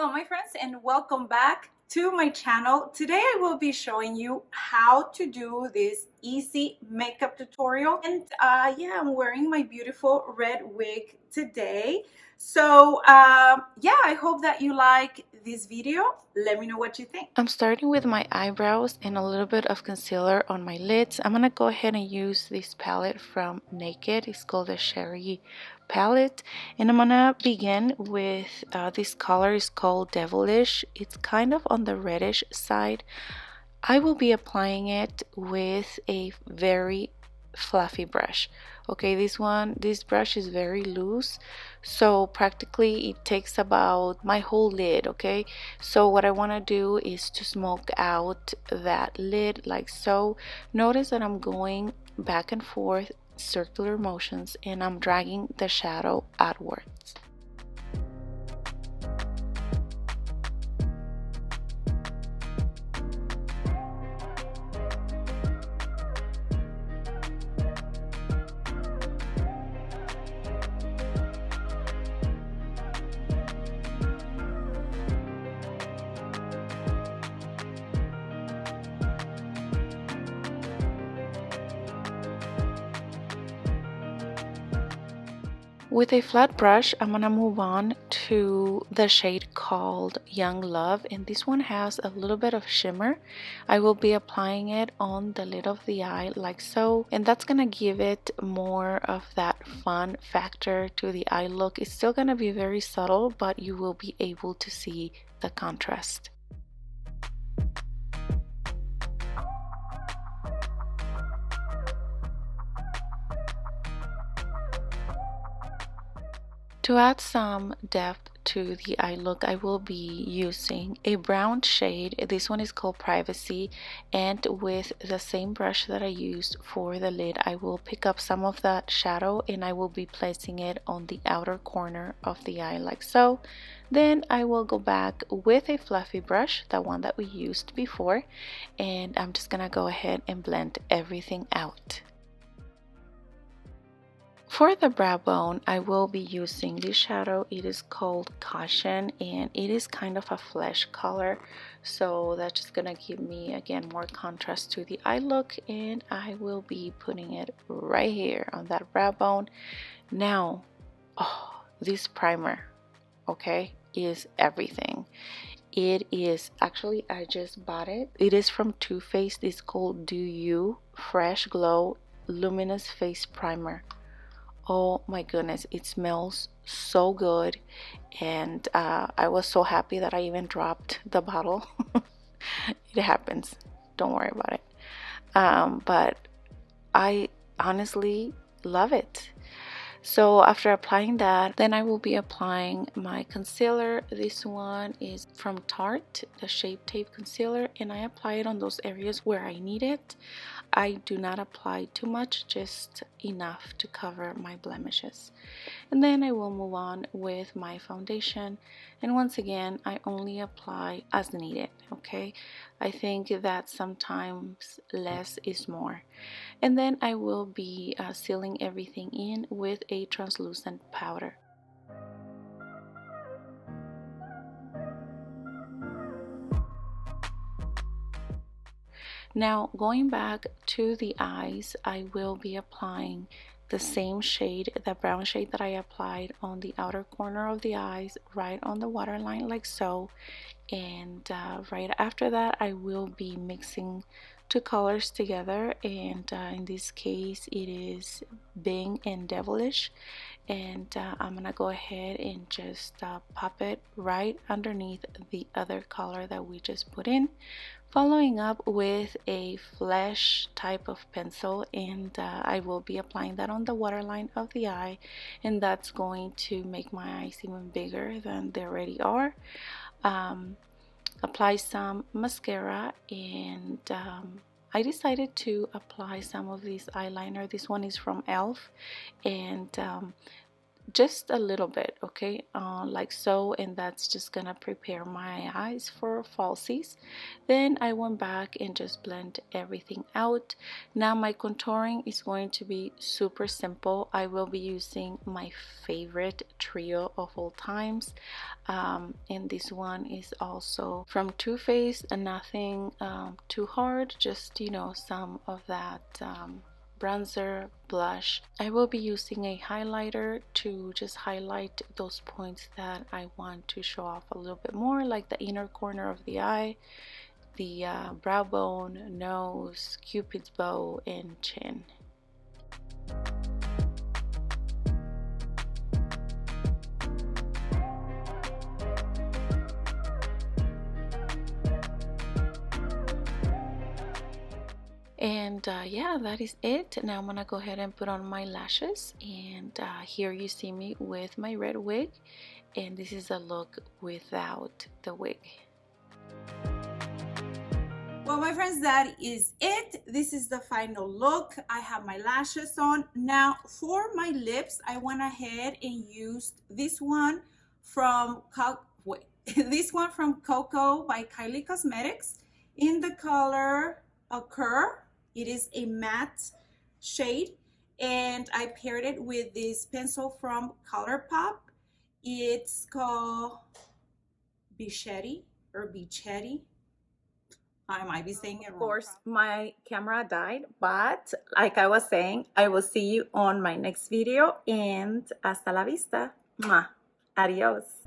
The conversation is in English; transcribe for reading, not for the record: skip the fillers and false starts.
Hello my friends and welcome back to my channel. Today I will be showing you how to do this easy makeup tutorial, and yeah, I'm wearing my beautiful red wig today. So yeah, I hope that you like this video. Let me know what you think. I'm starting with my eyebrows and a little bit of concealer on my lids. I'm gonna go ahead and use this palette from Naked. It's called the Sherry palette, and I'm gonna begin with this color is called Devilish. It's kind of on the reddish side. I will be applying it with a very fluffy brush. Okay, this brush is very loose, so practically it takes about my whole lid. Okay, so what I want to do is to smoke out that lid like so. Notice that I'm going back and forth circular motions and I'm dragging the shadow outwards. With a flat brush, I'm gonna move on to the shade called Young Love, and this one has a little bit of shimmer. I will be applying it on the lid of the eye like so, and that's gonna give it more of that fun factor to the eye look. It's still gonna be very subtle, but you will be able to see the contrast. To add some depth to the eye look, I will be using a brown shade. This one is called Privacy, and with the same brush that I used for the lid, I will pick up some of that shadow and I will be placing it on the outer corner of the eye like so. Then I will go back with a fluffy brush, the one that we used before, and I'm just gonna go ahead and blend everything out. For the brow bone, I will be using this shadow. It is called Caution and it is kind of a flesh color. So that's just gonna give me, again, more contrast to the eye look, and I will be putting it right here on that brow bone. Now, oh, this primer, okay, is everything. It is actually, I just bought it. It is from Too Faced. It's called Do You Fresh Glow Luminous Face Primer. Oh my goodness, it smells so good, and I was so happy that I even dropped the bottle. It happens, don't worry about it. But I honestly love it. So after applying that, then I will be applying my concealer. This one is from Tarte, the Shape Tape Concealer, and I apply it on those areas where I need it. I do not apply too much, just enough to cover my blemishes. And then I will move on with my foundation, and once again I only apply as needed. Okay, I think that sometimes less is more. And then I will be sealing everything in with a translucent powder. Now going back to the eyes, I will be applying the same shade, the brown shade that I applied on the outer corner of the eyes, right on the waterline like so. And right after that I will be mixing two colors together, and in this case it is Bing and Devilish, and I'm gonna go ahead and just pop it right underneath the other color that we just put in, following up with a flesh type of pencil, and I will be applying that on the waterline of the eye, and that's going to make my eyes even bigger than they already are. Apply some mascara, and I decided to apply some of this eyeliner. This one is from e.l.f. and just a little bit, okay, like so, and that's just gonna prepare my eyes for falsies. Then I went back and just blend everything out. Now my contouring is going to be super simple. I will be using my favorite trio of all times, and this one is also from Too Faced, and nothing too hard, just some of that bronzer, blush. I will be using a highlighter to just highlight those points that I want to show off a little bit more, like the inner corner of the eye, the brow bone, nose, cupid's bow, and chin. And yeah, that is it. Now I'm gonna go ahead and put on my lashes, and here you see me with my red wig, and this is a look without the wig. Well, my friends, that is it. This is the final look. I have my lashes on. Now for my lips, I went ahead and used this one from this one from Coco by Kylie Cosmetics in the color Occur. It is a matte shade, and I paired it with this pencil from ColourPop. It's called Bichetti or Bichetti. I might be saying it wrong. Of course, my camera died, but like I was saying, I will see you on my next video, and hasta la vista. Mwah. Adios.